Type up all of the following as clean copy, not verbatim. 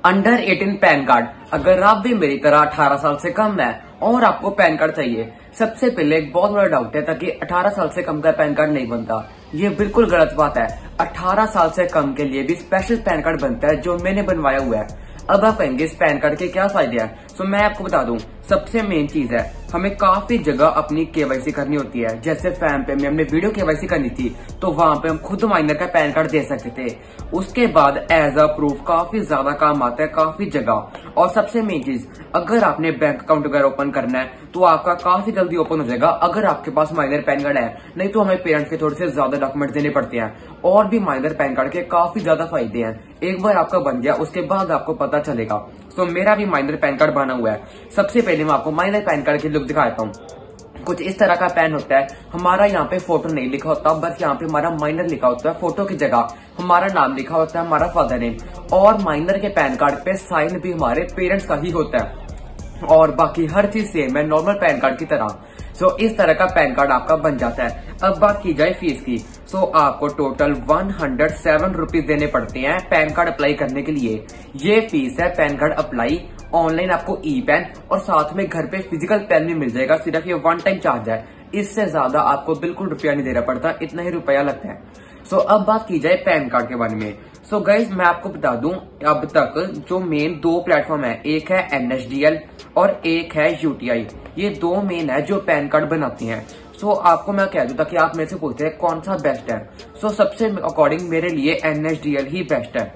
Under 18 pan card. अगर आप भी मेरी तरह 18 साल से कम है और आपको पैन कार्ड चाहिए, सबसे पहले एक बहुत बड़ा डाउट है ताकि 18 साल से कम का पैन कार्ड नहीं बनता। ये बिल्कुल गलत बात है। 18 साल से कम के लिए भी स्पेशल पैन कार्ड बनता है जो मैंने बनवाया हुआ है। अब आप कहेंगे इस पैन कार्ड के क्या फायदे हैं, तो मैं आपको बता दूं। सबसे मेन चीज है, हमें काफी जगह अपनी केवाईसी करनी होती है। जैसे फैम पे में हमने वीडियो केवाईसी करनी थी तो वहां पे हम खुद माइनर का पैन कार्ड दे सकते थे। उसके बाद एज अ प्रूफ काफी ज्यादा काम आता है काफी जगह। और सबसे मेन चीज, अगर आपने बैंक अकाउंट वगैरह ओपन करना है तो आपका काफी जल्दी ओपन हो जाएगा अगर आपके पास माइनर पैन कार्ड है। नहीं तो हमें पेरेंट्स के थोड़े से ज्यादा डॉक्यूमेंट देने पड़ते हैं। और भी माइनर पैन कार्ड के काफी ज्यादा फायदे हैं। एक बार आपका बन गया उसके बाद आपको पता चलेगा। तो मेरा भी माइनर पैन कार्ड बना हुआ है। सबसे पहले मैं आपको माइनर पैन कार्ड की लुक दिखाता हूँ। कुछ इस तरह का पैन होता है। हमारा यहाँ पे फोटो नहीं लिखा होता, बस यहाँ पे हमारा माइनर लिखा होता है। फोटो की जगह हमारा नाम लिखा होता है, हमारा फादर नेम। और माइनर के पैन कार्ड पे साइन भी हमारे पेरेंट्स का ही होता है। और बाकी हर चीज सेम है नॉर्मल पैन कार्ड की तरह। सो इस तरह का पैन कार्ड आपका बन जाता है। अब बात की जाए फीस की, सो आपको टोटल 107 रुपीज देने पड़ते हैं पैन कार्ड अप्लाई करने के लिए। ये फीस है पैन कार्ड अप्लाई। ऑनलाइन आपको ई पैन और साथ में घर पे फिजिकल पेन भी मिल जाएगा। सिर्फ ये वन टाइम चार्ज है, इससे ज्यादा आपको बिल्कुल रुपया नहीं देना पड़ता, इतना ही रुपया लगता है। सो अब बात की जाए पैन कार्ड के बारे में। सो गाइज मैं आपको बता दूं, अब तक जो मेन दो प्लेटफॉर्म है, एक है NSDL और एक है UTI। ये दो मेन है जो पैन कार्ड बनाती हैं। सो आपको मैं कह दूं ताकि आप मेरे से पूछते हैं कौन सा बेस्ट है। सो सबसे अकॉर्डिंग मेरे लिए NSDL ही बेस्ट है।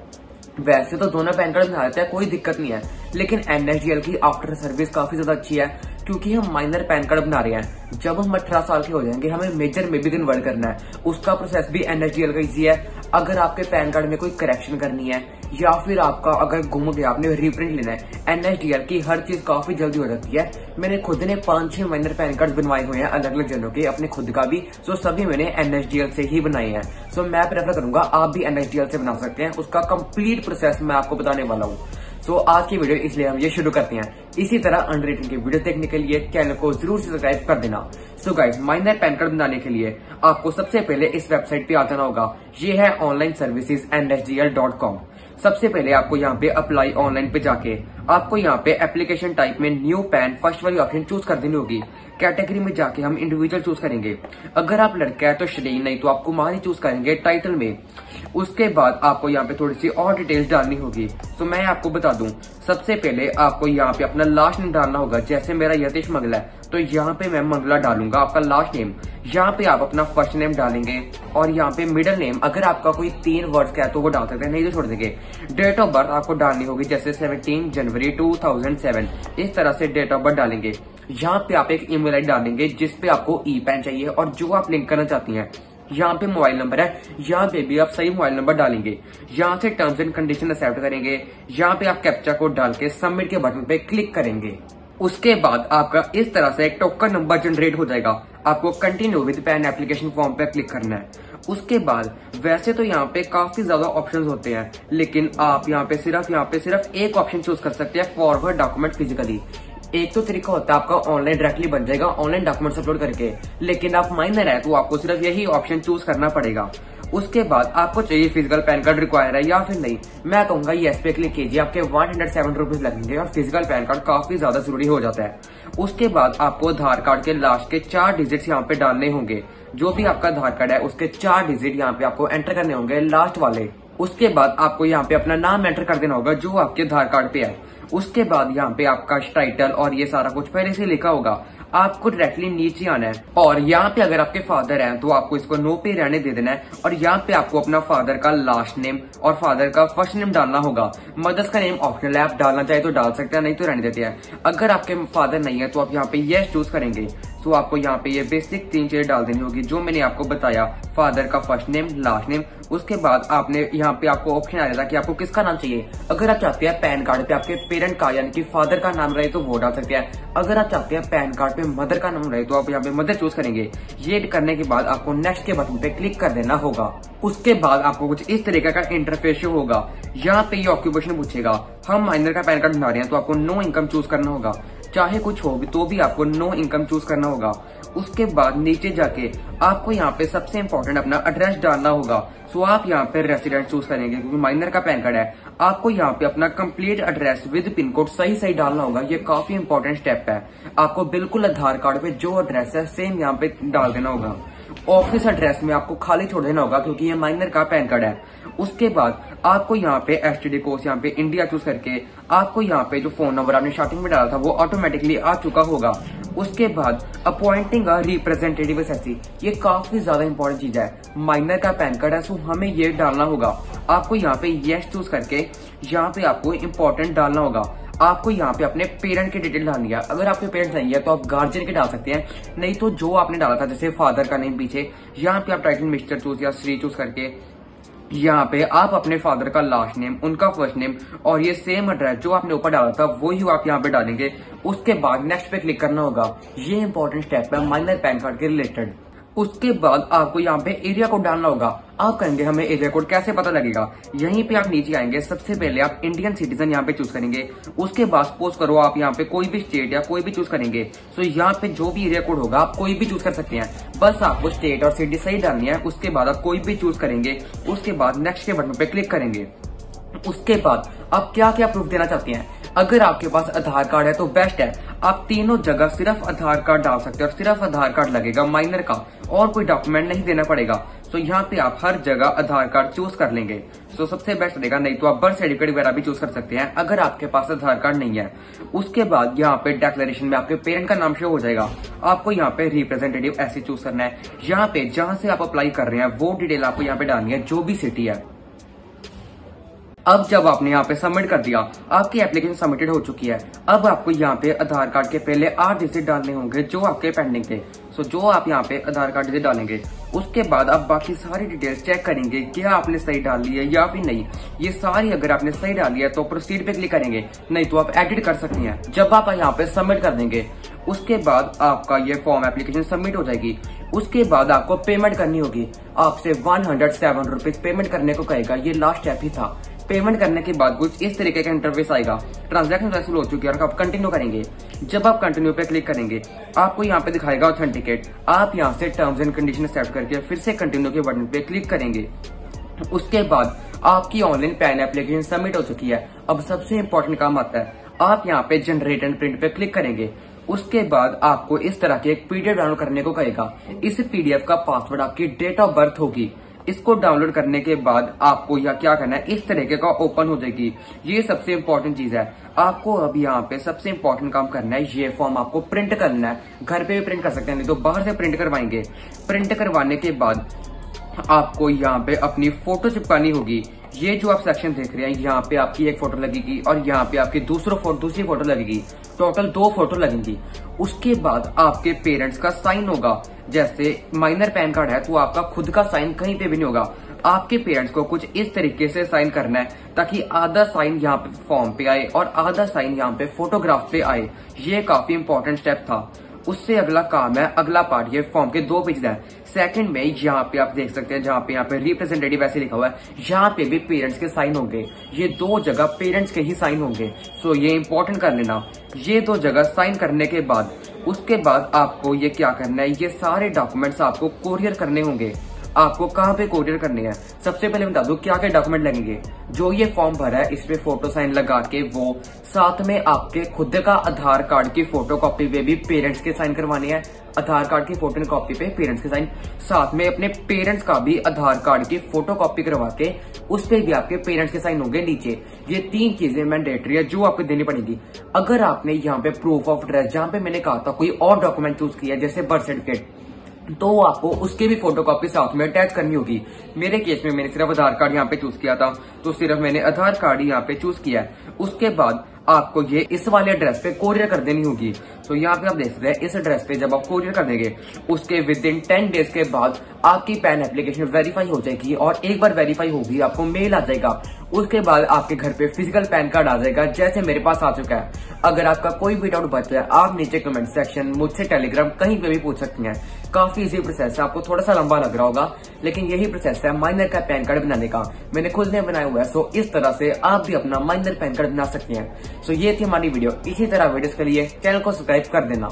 वैसे तो दोनों पैन कार्ड बना देते हैं, कोई दिक्कत नहीं है, लेकिन NSDL की आफ्टर सर्विस काफी ज्यादा अच्छी है क्योंकि हम माइनर पैन कार्ड बना रहे हैं। जब हम 18 साल के हो जाएंगे हमें मेजर में भी कन्वर्ट करना है, उसका प्रोसेस भी NSDL का इजी है। अगर आपके पैन कार्ड में कोई करेक्शन करनी है या फिर आपका अगर गुम गया आपने रीप्रिंट लेना है, NSDL की हर चीज काफी जल्दी हो जाती है। मैंने खुद ने 5-6 माइनर पैन कार्ड बनवाए हुए हैं अलग अलग जनों के, अपने खुद का भी। सो सभी मैंने NSDL से ही बनाए हैं। सो मैं प्रेफर करूंगा आप भी NSDL से बना सकते हैं। उसका कंप्लीट प्रोसेस मैं आपको बताने वाला हूँ। सो आज की वीडियो इसलिए हम ये शुरू करते हैं। इसी तरह अनरेटेड की वीडियो देखने के लिए चैनल को जरूर सब्सक्राइब कर देना। So guys, minor pan card बनाने के लिए आपको सबसे पहले इस वेबसाइट पे आ जाना होगा। ये है ऑनलाइन सर्विसेज NSDL.com। सबसे पहले आपको यहाँ पे अप्लाई ऑनलाइन पे जाके आपको यहाँ पे एप्लीकेशन टाइप में न्यू पैन फर्स्ट वाली ऑप्शन चूज कर देनी होगी। कैटेगरी में जाके हम इंडिविजुअल चूज करेंगे। अगर आप लड़का है तो श्रेणी, नहीं तो आप कुमार ही चूज करेंगे टाइटल में। उसके बाद आपको यहाँ पे थोड़ी सी और डिटेल्स डालनी होगी। तो मैं आपको बता दूं, सबसे पहले आपको यहाँ पे अपना लास्ट नेम डालना होगा। जैसे मेरा यतीश मंगला है तो यहाँ पे मैं मंगला डालूंगा आपका लास्ट नेम। यहाँ पे आप अपना फर्स्ट नेम डालेंगे और यहाँ पे मिडिल नेम अगर आपका कोई 3 वर्ड्स का है तो वो डाल सकते हैं, नहीं तो छोड़ देंगे। डेट ऑफ बर्थ आपको डालनी होगी, जैसे 17 जनवरी 2007। इस तरह से डेट ऑफ बर्थ डालेंगे। यहाँ पे आप एक ईमेल आईडी डालेंगे जिसपे आपको ई पैन चाहिए और जो आप लिंक करना चाहती हैं। यहाँ पे मोबाइल नंबर है, यहाँ पे भी आप सही मोबाइल नंबर डालेंगे। यहाँ से टर्म्स एंड कंडीशन एक्सेप्ट करेंगे। यहाँ पे आप कैप्चा कोड डाल के सबमिट के बटन पे क्लिक करेंगे। उसके बाद आपका इस तरह से एक टोकन नंबर जनरेट हो जाएगा। आपको continue with pan application form पे क्लिक करना है। उसके बाद वैसे तो यहाँ पे काफी ज्यादा ऑप्शंस होते हैं, लेकिन आप यहाँ पे सिर्फ एक ऑप्शन चूज कर सकते हैं, फॉरवर्ड डॉक्यूमेंट फिजिकली। एक तो तरीका होता है आपका ऑनलाइन डायरेक्टली बन जाएगा ऑनलाइन डॉक्यूमेंट्स अपलोड करके, लेकिन आप माइनर है तो आपको सिर्फ यही ऑप्शन चूज करना पड़ेगा। उसके बाद आपको चाहिए फिजिकल पैन कार्ड रिक्वायर है या फिर नहीं, मैं कहूंगा येस पे क्लिक कीजिए। आपके 107 रुपीज लगेंगे और फिजिकल पैन कार्ड काफी ज्यादा जरूरी हो जाता है। उसके बाद आपको आधार कार्ड के लास्ट के 4 डिजिट्स यहाँ पे डालने होंगे। जो भी आपका आधार कार्ड है उसके 4 डिजिट यहाँ पे आपको एंटर करने होंगे लास्ट वाले। उसके बाद आपको यहाँ पे अपना नाम एंटर कर देना होगा जो आपके आधार कार्ड पे है। उसके बाद यहाँ पे आपका टाइटल और ये सारा कुछ पहले से लिखा होगा। आपको डायरेक्टली नीचे आना है और यहाँ पे अगर आपके फादर हैं तो आपको इसको नो पे रहने दे देना है। और यहाँ पे आपको अपना फादर का लास्ट नेम और फादर का फर्स्ट नेम डालना होगा। मदर्स का नेम ऑप्शनल है, आप डालना चाहे तो डाल सकते हैं, नहीं तो रहने देते हैं। अगर आपके फादर नहीं है तो आप यहाँ पे यस चूज करेंगे। सो आपको यहाँ पे ये बेसिक 3 चीजें डाल देनी होगी जो मैंने आपको बताया, फादर का फर्स्ट नेम, लास्ट नेम। उसके बाद आपने यहाँ पे आपको ऑप्शन आ जाता है कि आपको किसका नाम चाहिए। अगर आप चाहते हैं पैन कार्ड पे आपके पेरेंट का यानी कि फादर का नाम रहे तो वो डाल सकते हैं। अगर आप चाहते हैं पैन कार्ड पे मदर का नाम रहे तो आप यहाँ पे मदर चूज करेंगे। ये करने के बाद आपको नेक्स्ट के बटन पे क्लिक कर देना होगा। उसके बाद आपको कुछ इस तरीके का इंटरफेस होगा। यहाँ पे ये ऑक्यूपेशन पूछेगा। हम माइनर का पैन कार्ड बना रहे हैं तो आपको नो इनकम चूज करना होगा, चाहे कुछ हो तो भी आपको नो इनकम चूज करना होगा। उसके बाद नीचे जाके आपको यहाँ पे सबसे इंपॉर्टेंट अपना एड्रेस डालना होगा। सो आप यहाँ पे रेसिडेंट चूज करेंगे क्योंकि माइनर का पैन कार्ड है। आपको यहाँ पे अपना complete address with pin code सही सही डालना होगा। ये काफी इंपॉर्टेंट स्टेप है। आपको बिल्कुल आधार कार्ड पे जो एड्रेस है सेम यहाँ पे डाल देना होगा। ऑफिस एड्रेस में आपको खाली छोड़ देना होगा क्योंकि ये माइनर का पैन कार्ड है। उसके बाद आपको यहाँ पे एसटीडी कोड यहाँ पे इंडिया चूज करके आपको यहाँ पे जो फोन नंबर आपने स्टार्टिंग में डाला था वो ऑटोमेटिकली आ चुका होगा। उसके बाद अपॉइंटिंग अ रिप्रेजेंटेटिव एसएससी, ये काफी ज्यादा इंपॉर्टेंट चीज है। माइनर का पैन कार्ड है, सो हमें ये डालना होगा। आपको यहाँ पे यस चूज करके यहाँ पे आपको इम्पोर्टेंट डालना होगा। आपको यहाँ पे अपने पेरेंट की डिटेल डालनी है। अगर आपके पेरेंट्स नहीं है तो आप गार्जियन के डाल सकते हैं, नहीं तो जो आपने डाला था जैसे फादर का नेम पीछे यहाँ पे आप टाइटल मिस्टर चूज या श्री चूज करके यहाँ पे आप अपने फादर का लास्ट नेम, उनका फर्स्ट नेम और ये सेम एड्रेस जो आपने ऊपर डाला था वही आप यहाँ पे डालेंगे। उसके बाद नेक्स्ट पे क्लिक करना होगा। ये इंपॉर्टेंट स्टेप है माइनर पैन कार्ड के रिलेटेड। उसके बाद आपको यहाँ पे एरिया कोड डालना होगा। आप कहेंगे हमें एरिया कोड कैसे पता लगेगा? यहीं पे आप नीचे आएंगे, सबसे पहले आप इंडियन सिटीजन यहाँ पे चूज करेंगे। उसके बाद सपोज करो आप यहाँ पे कोई भी स्टेट या कोई भी चूज करेंगे, तो यहाँ पे जो भी एरिया कोड होगा आप कोई भी चूज कर सकते हैं। बस आपको स्टेट और सिटी सही डालनी है। उसके बाद आप कोई भी चूज करेंगे। उसके बाद नेक्स्ट के बटन पे क्लिक करेंगे। उसके बाद आप क्या क्या प्रूफ देना चाहते हैं? अगर आपके पास आधार कार्ड है तो बेस्ट है। आप तीनों जगह सिर्फ आधार कार्ड डाल सकते हैं और सिर्फ आधार कार्ड लगेगा माइनर का, और कोई डॉक्यूमेंट नहीं देना पड़ेगा। सो यहाँ पे आप हर जगह आधार कार्ड चूज कर लेंगे। सो सबसे बेस्ट रहेगा। नहीं तो आप बर्थ सर्टिफिकेट वगैरह भी चूज कर सकते हैं अगर आपके पास आधार कार्ड नहीं है। उसके बाद यहाँ पे डिक्लेरेशन में आपके पेरेंट का नाम शो हो जाएगा। आपको यहाँ पे रिप्रेजेंटेटिव ऐसे चूज करना है। यहाँ पे जहां से आप अप्लाई कर रहे हैं वो डिटेल आपको यहाँ पे डालनी है, जो भी सिटी है। अब जब आपने यहाँ पे सबमिट कर दिया, आपकी एप्लीकेशन सबमिटेड हो चुकी है। अब आपको यहाँ पे आधार कार्ड के पहले 8 डिजिट डालने होंगे जो आपके पेंडिंग थे। सो जो आप यहाँ पे आधार कार्ड डिजिट डालेंगे, उसके बाद आप बाकी सारी डिटेल्स चेक करेंगे क्या आपने सही डाल ली है या फिर नहीं। ये सारी अगर आपने सही डाली है तो प्रोसीड पे क्लिक करेंगे, नहीं तो आप एडिट कर सकते हैं। जब आप यहाँ पे सबमिट कर देंगे, उसके बाद आपका ये फॉर्म एप्लीकेशन सबमिट हो जाएगी। उसके बाद आपको पेमेंट करनी होगी। आपसे 107 रुपीज पेमेंट करने को कहेगा। ये लास्ट स्टेप ही था। पेमेंट करने के बाद कुछ इस तरीके का इंटरफेस आएगा। ट्रांजैक्शन सक्सेसफुल हो चुकी है और आप कंटिन्यू करेंगे। जब आप कंटिन्यू पे क्लिक करेंगे, आपको यहाँ पे दिखाएगा ऑथेंटिकेट। आप यहाँ से टर्म्स एंड कंडीशन एक्सेप्ट करके फिर से कंटिन्यू के बटन पे क्लिक करेंगे। उसके बाद आपकी ऑनलाइन पैन एप्लीकेशन सबमिट हो चुकी है। अब सबसे इंपॉर्टेंट काम आता है। आप यहाँ पे जनरेट एंड प्रिंट पे क्लिक करेंगे। उसके बाद आपको इस तरह के एक पीडीएफ डाउनलोड करने को कहेगा। इस पीडीएफ का पासवर्ड आपकी डेट ऑफ बर्थ होगी। इसको डाउनलोड करने के बाद आपको यह क्या करना है, इस तरीके का ओपन हो जाएगी। ये सबसे इंपॉर्टेंट चीज है। आपको अब यहाँ पे सबसे इंपॉर्टेंट काम करना है, ये फॉर्म आपको प्रिंट करना है। घर पे भी प्रिंट कर सकते हैं, नहीं तो बाहर से प्रिंट करवाएंगे। प्रिंट करवाने के बाद आपको यहाँ पे अपनी फोटो चिपकानी होगी। ये जो आप सेक्शन देख रहे हैं, यहाँ पे आपकी एक फोटो लगेगी और यहाँ पे आपकी दूसरी फोटो लगेगी। टोटल 2 फोटो लगेंगी। उसके बाद आपके पेरेंट्स का साइन होगा। जैसे माइनर पैन कार्ड है तो आपका खुद का साइन कहीं पे भी नहीं होगा। आपके पेरेंट्स को कुछ इस तरीके से साइन करना है ताकि आधा साइन यहाँ पे फॉर्म पे आए और आधा साइन यहाँ पे फोटोग्राफ पे आए। ये काफी इंपॉर्टेंट स्टेप था। उससे अगला काम है, अगला पार्ट, ये फॉर्म के 2 पेज है। सेकंड में यहाँ पे आप देख सकते हैं, जहाँ पे यहाँ पे रिप्रेजेंटेटिव ऐसे लिखा हुआ है, यहाँ पे भी पेरेंट्स के साइन होंगे। ये 2 जगह पेरेंट्स के ही साइन होंगे। सो ये इंपॉर्टेंट कर लेना। ये 2 जगह साइन करने के बाद उसके बाद आपको ये क्या करना है, ये सारे डॉक्यूमेंट्स आपको कोरियर करने होंगे। आपको कहाँ पे कोरियर करने हैं, सबसे पहले बता दो क्या क्या डॉक्यूमेंट लगेंगे। जो ये फॉर्म भरा है इस पे फोटो साइन लगा के वो साथ में आपके खुद का आधार कार्ड की फोटो कॉपी पे भी पेरेंट्स के साइन करवाने हैं। आधार कार्ड की फोटो कॉपी पे पेरेंट्स के साइन, साथ में अपने पेरेंट्स का भी आधार कार्ड की फोटो कॉपी करवा के उस पे भी आपके पेरेंट्स के साइन होंगे नीचे। ये 3 चीजें मैंडेटरी है जो आपको देनी पड़ेगी। अगर आपने यहाँ पे प्रूफ ऑफ एड्रेस, जहाँ पे मैंने कहा था कोई और डॉक्यूमेंट चूज किया जैसे बर्थ सर्टिफिकेट, तो आपको उसके भी फोटोकॉपी साथ में अटैच करनी होगी। मेरे केस में मैंने सिर्फ आधार कार्ड यहाँ पे चूज किया था, तो सिर्फ मैंने आधार कार्ड यहाँ पे चूज किया है। उसके बाद आपको ये इस वाले एड्रेस पे कोरियर कर देनी होगी। तो यहाँ पे आप देख सकते हैं, इस एड्रेस पे जब आप कोरियर कर देंगे, उसके विद इन 10 डेज के बाद आपकी पैन एप्लीकेशन वेरीफाई हो जाएगी और एक बार वेरीफाई होगी आपको मेल आ जाएगा। उसके बाद आपके घर पे फिजिकल पैन कार्ड आ जाएगा, जैसे मेरे पास आ चुका है। अगर आपका कोई भी डाउट बचा है, आप नीचे कमेंट सेक्शन, मुझसे टेलीग्राम कहीं पे भी पूछ सकते हैं। काफी इजी प्रोसेस है। आपको थोड़ा सा लंबा लग रहा होगा, लेकिन यही प्रोसेस है माइनर का पैन कार्ड बनाने का। मैंने खुद ने बनाया हुआ है। सो इस तरह से आप भी अपना माइनर पैन कार्ड बना सकते हैं। सो ये थी हमारी वीडियो। इसी तरह वीडियोस के लिए चैनल को सब्सक्राइब कर देना।